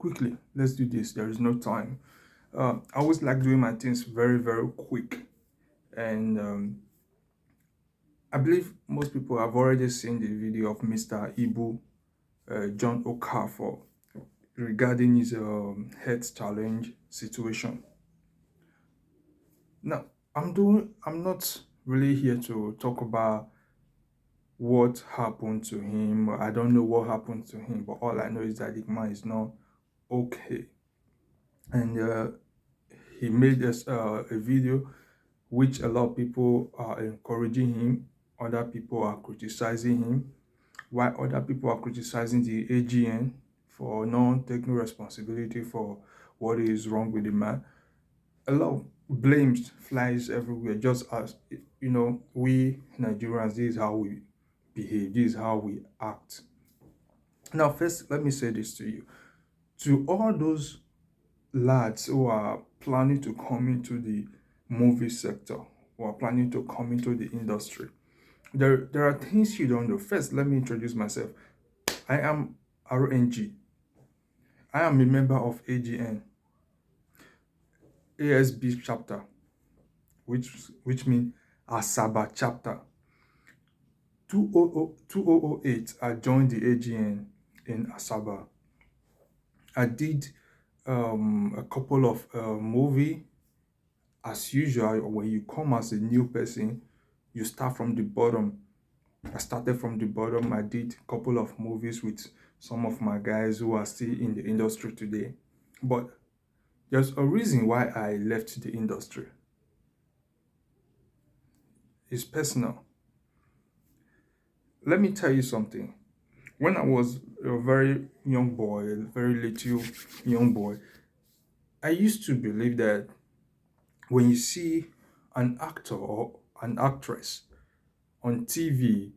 quickly, let's do this. There is no time. I always like doing my things very, very quick. And I believe most people have already seen the video of Mr. Ibu, John Okafor, regarding his health challenge situation. Now, I'm not really here to talk about what happened to him. I don't know what happened to him, but all I know is that the man is not okay. And he made us a video which a lot of people are encouraging him, other people are criticizing him, while other people are criticizing the AGN for not taking responsibility for what is wrong with the man. A lot of blames flies everywhere, just as we Nigerians, this is how we behave, this is how we act. Now, first, let me say this to you. To all those lads who are planning to come into the movie sector, who are planning to come into the industry, there are things you don't know. First, let me introduce myself. I am RnG. I am a member of AGN, ASB chapter, which means Asaba chapter. 2008, I joined the AGN in Asaba. I did a couple of movie. As usual, when you come as a new person, you start from the bottom. I started from the bottom. I did a couple of movies with some of my guys who are still in the industry today. But there's a reason why I left the industry. It's personal. Let me tell you something. When I was a very young boy, a very little young boy, I used to believe that when you see an actor or an actress on TV,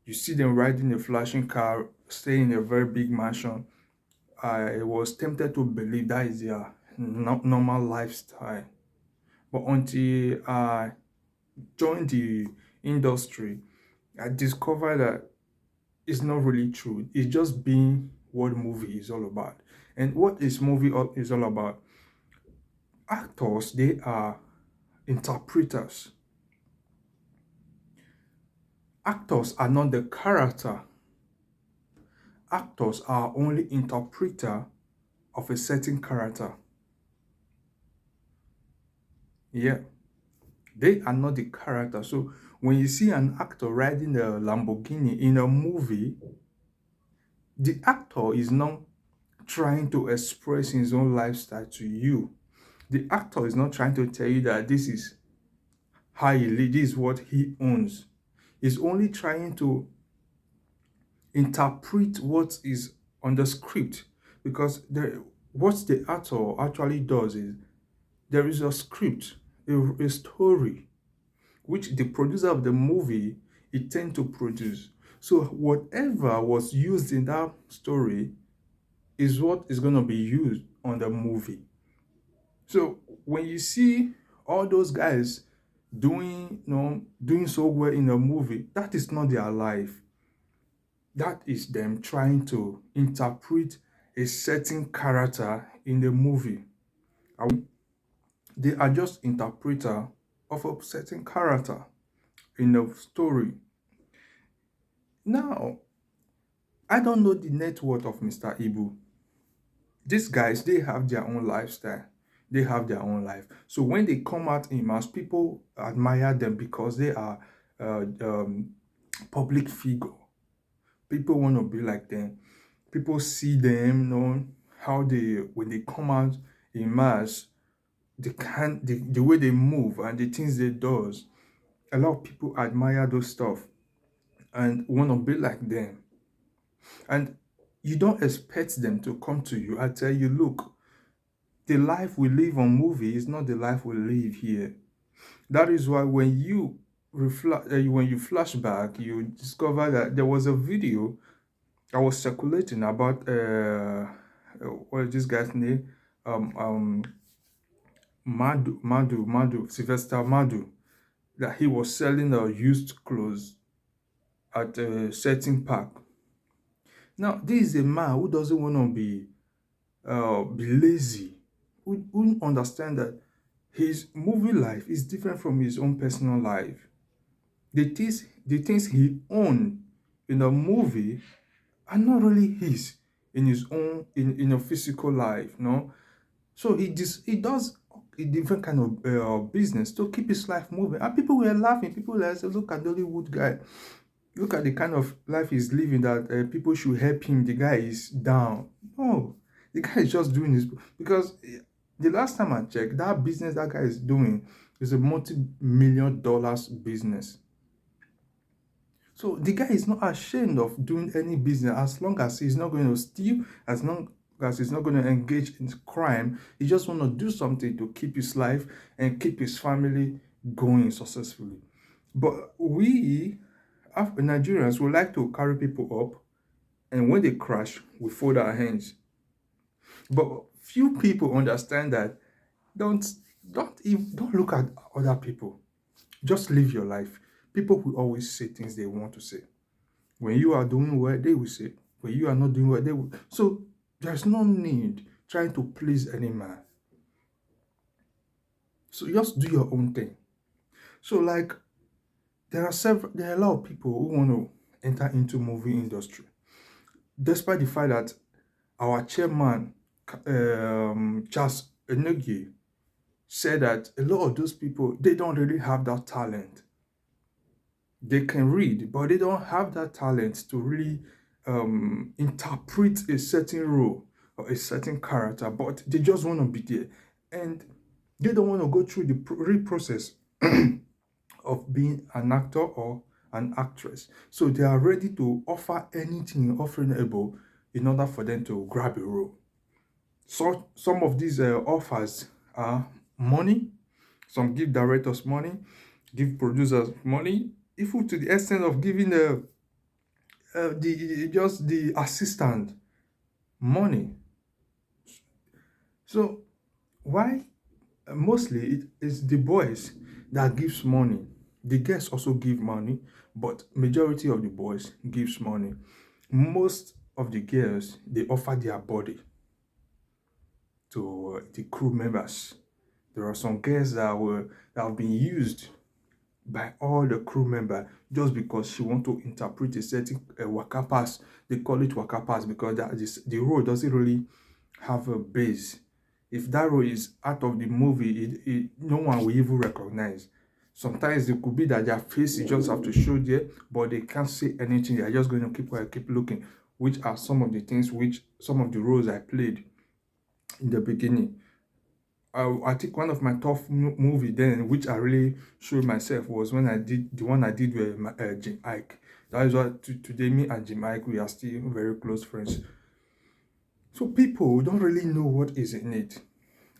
you see them riding a flashing car, staying in a very big mansion. I was tempted to believe that is their normal lifestyle. But until I joined the industry, I discovered that it's not really true. It's just being what movie is all about. And what is movie is all about? Actors, they are interpreters. Actors are not the character. Actors are only interpreter of a certain character. Yeah, they are not the character. So when you see an actor riding a Lamborghini in a movie, the actor is not trying to express his own lifestyle to you. The actor is not trying to tell you that this is how he lives, this is what he owns. He's only trying to interpret what is on the script, because what the actor actually does is there is a script, a story, which the producer of the movie intend to produce. So whatever was used in that story is what is going to be used on the movie. So when you see all those guys doing so well in a movie, that is not their life. That is them trying to interpret a certain character in the movie. They are just interpreter of a certain character in a story. Now, I don't know the net worth of Mr. Ibu. These guys, they have their own lifestyle. They have their own life. So when they come out in mass, people admire them because they are public figure. People want to be like them. People see them, how when they come out in mass, the way they move and the things they does. A lot of people admire those stuff and want to be like them. And you don't expect them to come to you and tell you, look, the life we live on movie is not the life we live here. That is why when you when you flash back, you discover that there was a video I was circulating about what is this guy's name? Sylvester Madu, that he was selling used clothes at a certain park. Now, this is a man who doesn't want to be be lazy, who understand that his movie life is different from his own personal life. The things he own in a movie are not really his in his own in a physical life, no. So he does a different kind of business to keep his life moving, and people were laughing. People were saying, "Look at Nollywood guy. Look at the kind of life he's living. That people should help him. The guy is down." No, the guy is just doing this because the last time I checked, that business that guy is doing is a multi-million dollars business. So the guy is not ashamed of doing any business as long as he's not going to steal, as long as he's not going to engage in crime. He just want to do something to keep his life and keep his family going successfully. But we, Nigerians, we like to carry people up, and when they crash, we fold our hands. But few people understand that. Don't don't look at other people. Just live your life. People will always say things they want to say. When you are doing well, they will say. When you are not doing well, they will. So there's no need trying to please any man. So just do your own thing. So like there are a lot of people who want to enter into movie industry, despite the fact that our chairman, Charles Enegi, said that a lot of those people they don't really have that talent. They can read, but they don't have that talent to really interpret a certain role or a certain character, but they just want to be there. And they don't want to go through the real process of being an actor or an actress. So they are ready to offer anything offerable in order for them to grab a role. So some of these offers are money. Some give directors money, give producers money, even to the extent of giving the just the assistant money. So why mostly it is the boys that gives money. The girls also give money, but majority of the boys gives money. Most of the girls they offer their body to the crew members. There are some girls that have been used by all the crew member just because she want to interpret a certain waka pass. They call it waka pass because the role doesn't really have a base. If that role is out of the movie, no one will even recognize. Sometimes it could be that their face is just have to show there, but they can't say anything. They are just going to keep quiet, keep looking, which are some of the things which some of the roles I played in the beginning. I think one of my tough movie then, which I really showed myself, was when I did the one I did with Jim Ike. That is why today me and Jim Ike we are still very close friends. So people don't really know what is in it,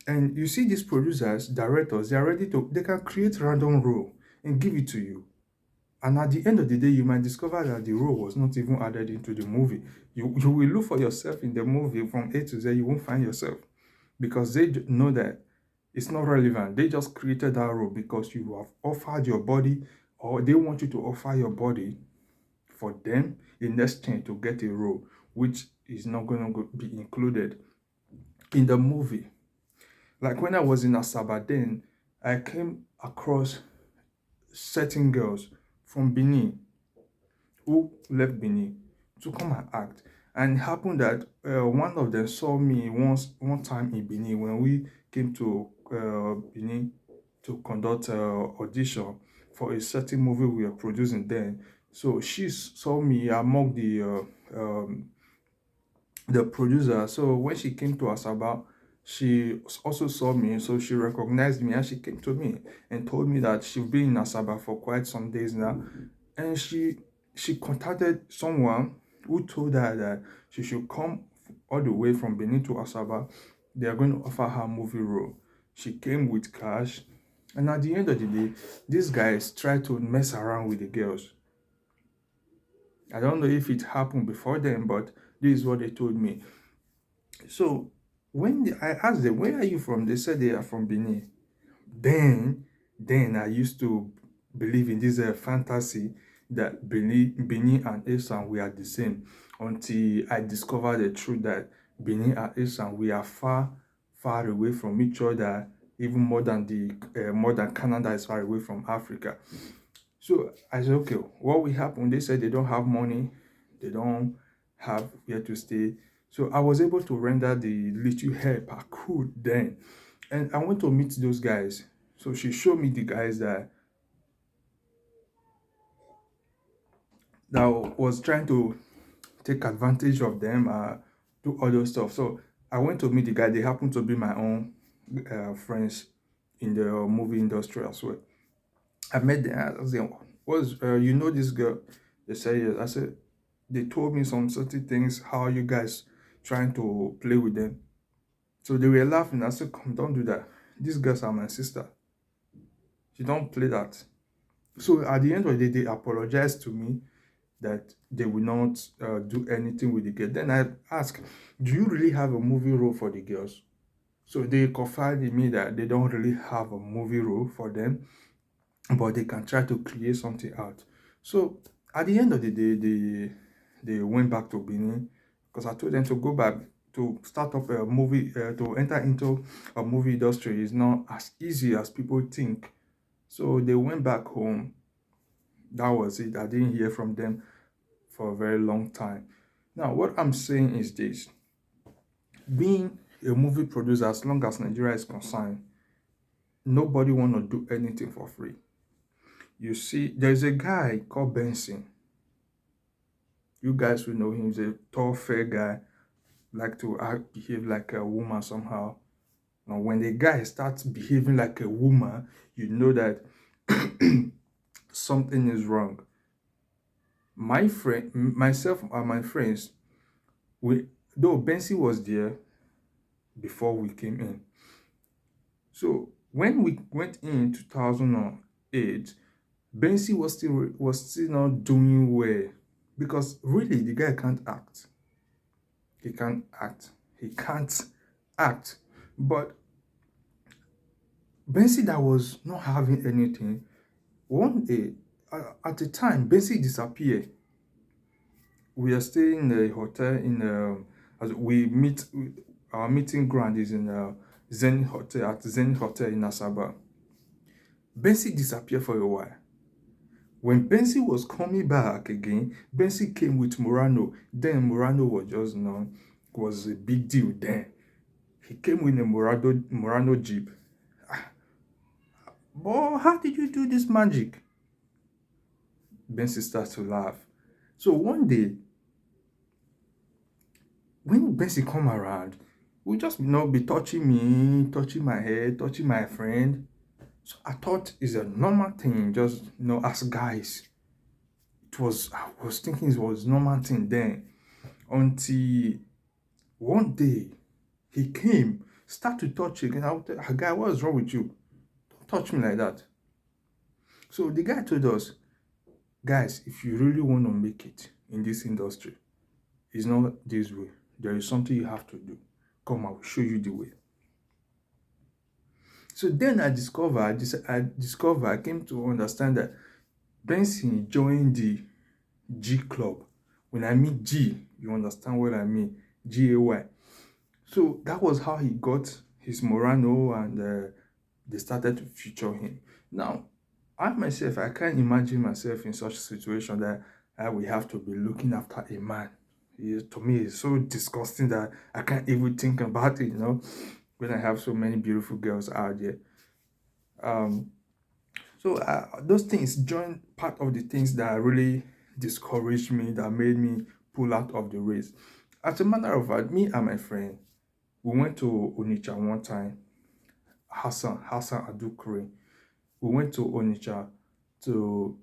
and you see these producers, directors, they are ready to they can create random role and give it to you. And at the end of the day, you might discover that the role was not even added into the movie. You will look for yourself in the movie from A to Z. You won't find yourself because they know that it's not relevant. They just created that role because you have offered your body, or they want you to offer your body for them in exchange to get a role, which is not going to be included in the movie. Like when I was in Asaba, then I came across certain girls from Benin who left Benin to come and act. And it happened that one of them saw me one time in Benin when we came to Benin to conduct audition for a certain movie we were producing then. So she saw me among the producer. So when she came to Asaba, she also saw me, so she recognized me and she came to me and told me that she's been in Asaba for quite some days now, and she contacted someone who told her that she should come all the way from Benin to Asaba. They are going to offer her movie role. She came with cash, and at the end of the day, these guys tried to mess around with the girls. I don't know if it happened before then, but this is what they told me. So I asked them, "Where are you from?" They said they are from Benin. Then, then I used to believe in this fantasy that Benin and Esan we are the same, until I discovered the truth that Benin and Esan, we are far, far away from each other, even more than Canada is far away from Africa. So I said, okay, what will happen? They said they don't have money, they don't have where to stay. So I was able to render the little help I could then. And I went to meet those guys. So she showed me the guys that was trying to take advantage of them, do other stuff. So I went to meet the guy. They happened to be my own friends in the movie industry as well. I met them. I was like, you know this girl? They said yes. I said, they told me some certain things, how you guys trying to play with them. So they were laughing. I said, come, don't do that. These girls are my sister. You don't play that. So at the end of the day, they apologized to me that they will not do anything with the girl. Then I asked, do you really have a movie role for the girls? So they confided in me that they don't really have a movie role for them, but they can try to create something out. So at the end of the day, they went back to Benin because I told them to go back to start up a movie, to enter into a movie industry is not as easy as people think. So they went back home. That was it. I didn't hear from them for a very long time. Now, what I'm saying is this: being a movie producer, as long as Nigeria is concerned, nobody want to do anything for free. You see, there's a guy called Benson. You guys will know him. He's a tall, fair guy, like to act, behave like a woman somehow. Now, when the guy starts behaving like a woman, you know that something is wrong. My friend, myself, and my friends, we though Benson was there before we came in. So when we went in 2008, Benson was still not doing well because really the guy can't act. He can't act. He can't act. But Benson that was not having anything. One day, at the time, Benson disappeared. We are staying in a hotel as we meet. Our meeting ground is in Zen Hotel at Zen Hotel in Asaba. Benson disappeared for a while. When Benson was coming back again, Benson came with Morano. Then Morano was just known, was a big deal then. He came with a Morano Jeep. But how did you do this magic? Benson starts to laugh. So one day, when Benson come around, we just be touching me, touching my head, touching my friend. So I thought it's a normal thing, just as guys. I was thinking it was normal thing then. Until one day he came, start to touch again. I would tell, guy, what is wrong with you? Don't touch me like that. So the guy told us, guys, if you really want to make it in this industry, it's not this way. There is something you have to do. Come, I will show you the way. So then I came to understand that Benson joined the G Club. When I mean G, you understand what I mean, GAY. So that was how he got his Morano, and they started to feature him. Now, I myself, I can't imagine myself in such a situation that I will have to be looking after a man. To me, it's so disgusting that I can't even think about it, when I have so many beautiful girls out there. So those things join part of the things that really discouraged me, that made me pull out of the race. As a matter of fact, me and my friend, we went to Onitsha one time. Hassan Adukure. We went to Onitsha to,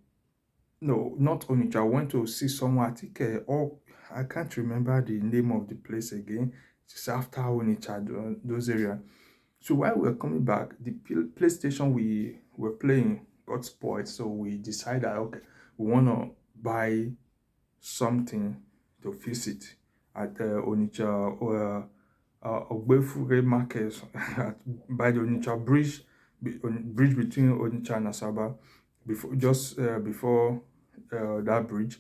no, not Onitsha. I went to see someone. I think, I can't remember the name of the place again. It's after Onitsha, those areas. So while we were coming back, the PlayStation we were playing got spoiled. So we decided, okay, we want to buy something to fix it at Onitsha Ogbefure Market by the Onitsha bridge, bridge between Onitsha and Asaba, before that bridge.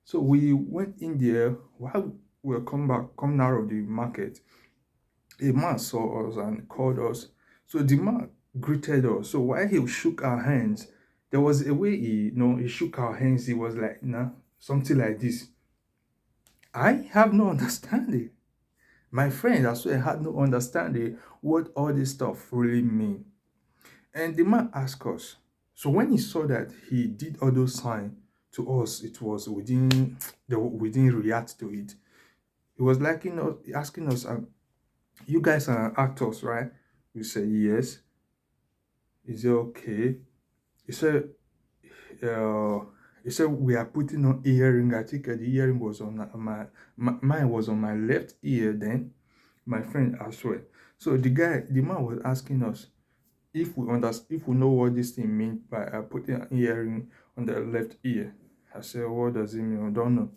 So we went in there. While were coming out of the market, a man saw us and called us. So the man greeted us. So while he shook our hands, there was a way he shook our hands. He was like, nah, something like this. I have no understanding. My friend as well had no understanding what all this stuff really mean. And the man asked us. So when he saw that he did all those signs to us, it was we didn't react to it. He was like, asking us, you guys are actors, right? We said yes. Is it okay? He said, uh, he said we are putting on earring. I think the earring was on mine was on my left ear then, my friend as well. So the man was asking us if we know what this thing means by putting an earring on the left ear. I said, what does it mean? I don't know.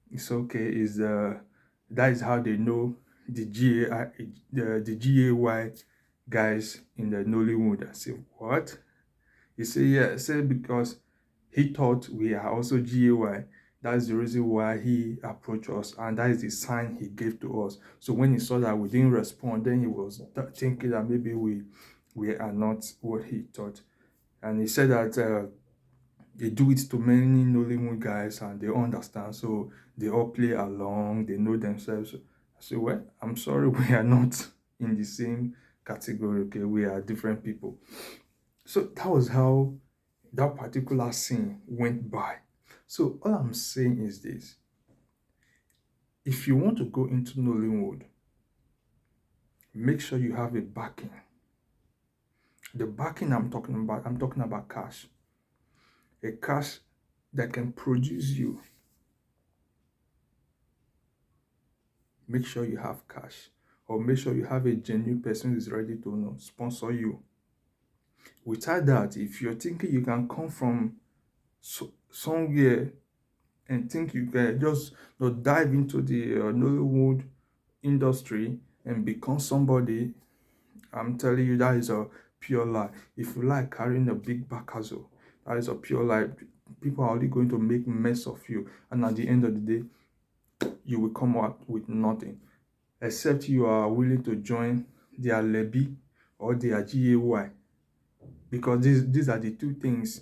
It's okay. Is that is how they know the GAY guys in the Nollywood. I said, what? He said, yeah. I said, because he thought we are also GAY. That's the reason why he approached us, and that is the sign he gave to us. So when he saw that we didn't respond, then he was thinking that maybe we are not what he thought. And he said that they do it to many Nollywood guys and they understand. So they all play along, they know themselves. I said, well, I'm sorry, we are not in the same category, okay? We are different people. So that was how that particular scene went by. So all I'm saying is this. If you want to go into Nollywood, make sure you have a backing. The backing I'm talking about cash. A cash that can produce you. Make sure you have cash, or make sure you have a genuine person who is ready to sponsor you. Without that, if you're thinking you can come from somewhere and think you can just dive into the Nollywood industry and become somebody, I'm telling you, that is a pure lie. If you like carrying a big backazoo, that is a pure lie. People are only going to make mess of you, and at the end of the day, you will come out with nothing, except you are willing to join their levy or their GAY, because these are the two things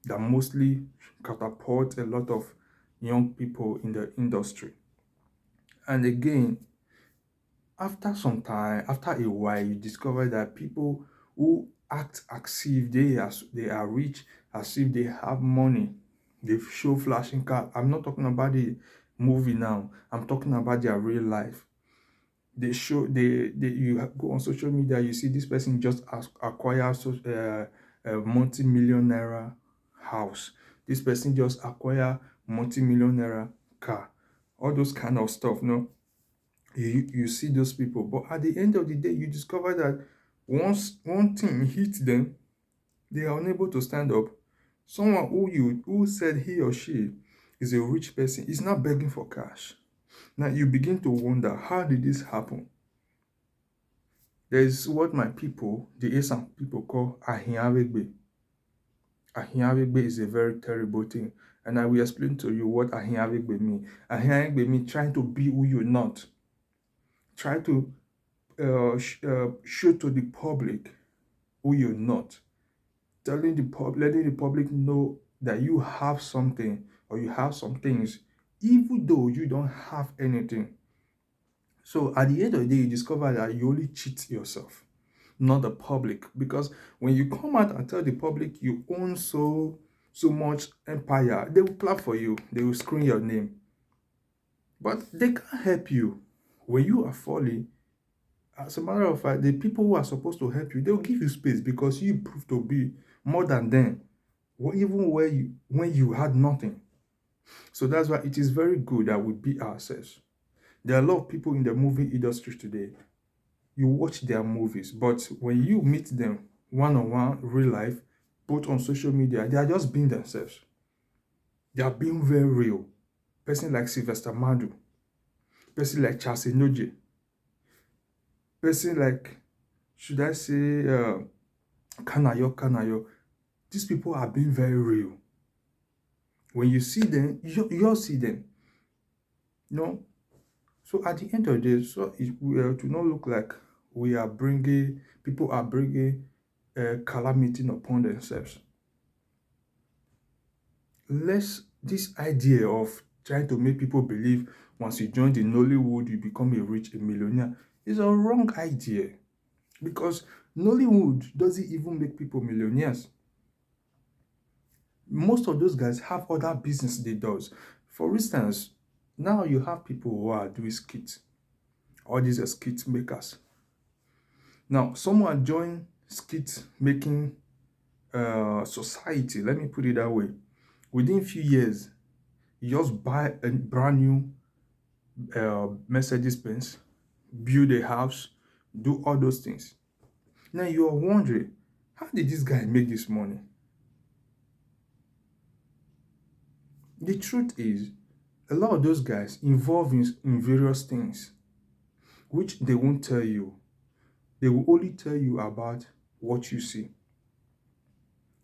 that mostly catapult a lot of young people in the industry. And again, after some time, after a while, you discover that people who act as if they are rich, as if they have money, they show flashing car. I'm not talking about the movie now. I'm talking about their real life. They show they you go on social media, you see this person just acquire a multi-million naira house. This person just acquire multi-million naira car. All those kind of stuff, no? You see those people, but at the end of the day, you discover that once one thing hits them, they are unable to stand up. Someone who said he or she is a rich person is not begging for cash. Now you begin to wonder, how did this happen? There is what my people, the Esan people, call ahiawegbe. Ahiawegbe is a very terrible thing, and I will explain to you what ahiawegbe means. Ahiawegbe means trying to be who you're not. Try to show to the public who you're not. Letting the public know that you have something or you have some things, even though you don't have anything. So at the end of the day, you discover that you only cheat yourself, not the public. Because when you come out and tell the public you own so much empire, they will clap for you, they will scream your name. But they can't help you. When you are falling, as a matter of fact, the people who are supposed to help you, they'll give you space because you prove to be more than them, even when you had nothing. So that's why it is very good that we be ourselves. There are a lot of people in the movie industry today. You watch their movies, but when you meet them one-on-one, real life, both on social media, they are just being themselves. They are being very real. Person like Sylvester Madu, person like Charles Enoje, person like, should I say, Kanayo. These people are being very real. When you see them, you all see them. You know, So at the end of the day, so it will to not look like we are bringing people are bringing calamity upon themselves. Less this idea of trying to make people believe once you join the Nollywood you become a millionaire is a wrong idea, because Nollywood doesn't even make people millionaires. Most of those guys have other business they does. For instance, now you have people who are doing skits, all these are skit makers. Now, someone join skit making society, let me put it that way. Within a few years, you just buy a brand new Mercedes Benz, build a house, do all those things. Now you are wondering, how did this guy make this money? The truth is, a lot of those guys involved in various things, which they won't tell you. They will only tell you about what you see.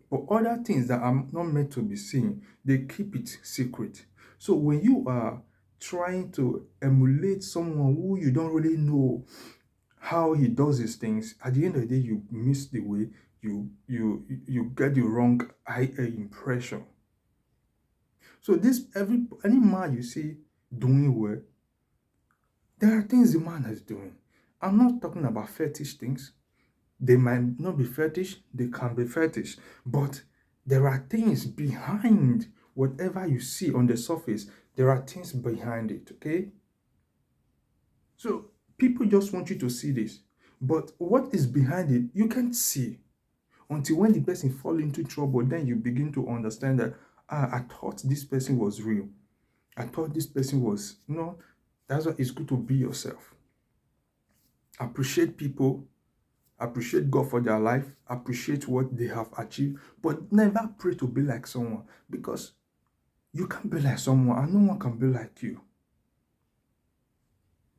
But other things that are not meant to be seen, they keep it secret. So when you are trying to emulate someone who you don't really know how he does his things, at the end of the day, you miss the way, you get the wrong impression. So this any man you see doing well, there are things the man is doing. I'm not talking about fetish things. They might not be fetish, they can be fetish, but there are things behind whatever you see on the surface. There are things behind it, okay? So people just want you to see this, but what is behind it, you can't see until when the person fall into trouble. Then you begin to understand that I thought this person was real. I thought this person was, that's why it's good to be yourself. Appreciate people, appreciate God for their life, appreciate what they have achieved, but never pray to be like someone, because you can't be like someone and no one can be like you.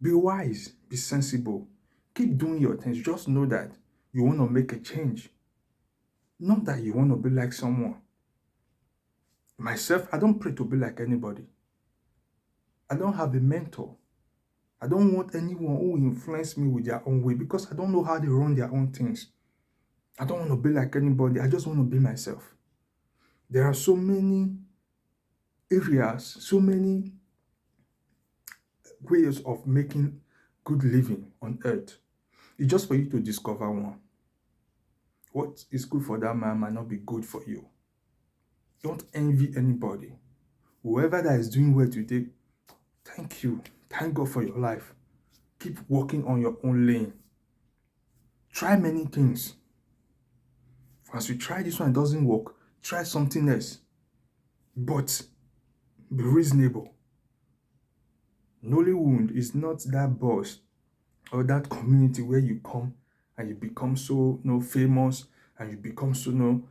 Be wise, be sensible, keep doing your things. Just know that you want to make a change, not that you want to be like someone. Myself, I don't pray to be like anybody. I don't have a mentor. I don't want anyone who influence me with their own way, because I don't know how they run their own things. I don't want to be like anybody. I just want to be myself. There are so many areas, so many ways of making good living on earth. It's just for you to discover one. What is good for that man might not be good for you. Don't envy anybody. Whoever that is doing well today, thank you. Thank God for your life. Keep working on your own lane. Try many things. Once you try this one, it doesn't work, try something else. But be reasonable. Nollywood is not that boss or that community where you come and you become so famous and you become so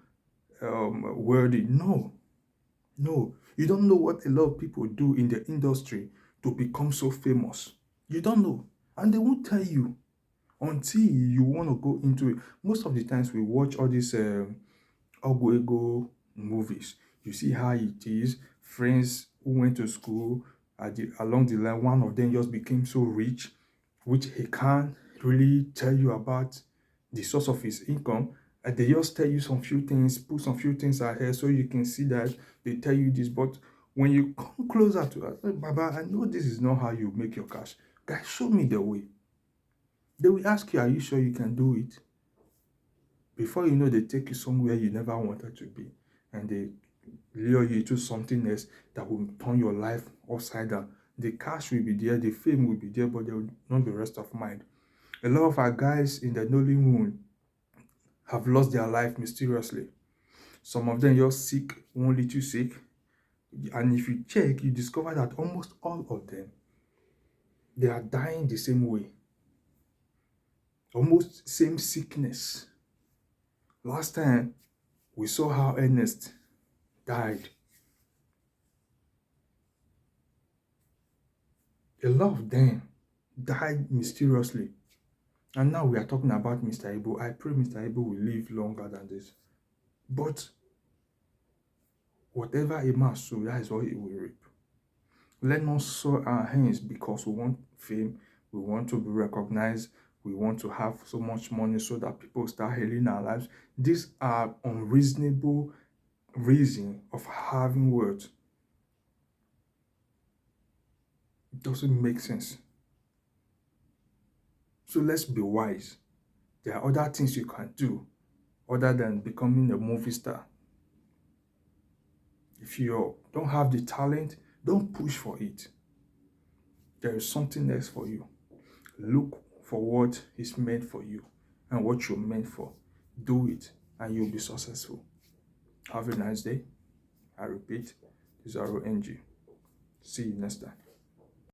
worthy. No. You don't know what a lot of people do in the industry to become so famous. You don't know. And they won't tell you until you want to go into it. Most of the times we watch all these Ogo movies. You see how it is. Friends who went to school, along the line, one of them just became so rich, which he can't really tell you about the source of his income. And they just tell you some few things, put some few things ahead so you can see that they tell you this. But when you come closer to it, Baba, I know this is not how you make your cash. Guys, show me the way. They will ask you, are you sure you can do it? Before you know, they take you somewhere you never wanted to be, and they lure you to something else that will turn your life upside down. The cash will be there, the fame will be there, but there will not be rest of mind. A lot of our guys in the Nollywood have lost their life mysteriously. Some of them just sick, one little sick, and if you check, you discover that almost all of them, they are dying the same way. Almost same sickness. Last time, we saw how Ernest died. A lot of them died mysteriously. And now we are talking about Mr. Ibo. I pray Mr. Ibo will live longer than this. But whatever a man sow, that is what he will reap. Let not sow our hands because we want fame, we want to be recognized, we want to have so much money so that people start hailing our lives. These are unreasonable reason of having wealth. It doesn't make sense. So let's be wise. There are other things you can do other than becoming a movie star. If you don't have the talent, don't push for it. There is something else for you. Look for what is meant for you and what you're meant for. Do it and you'll be successful. Have a nice day. I repeat, this is RnG. See you next time.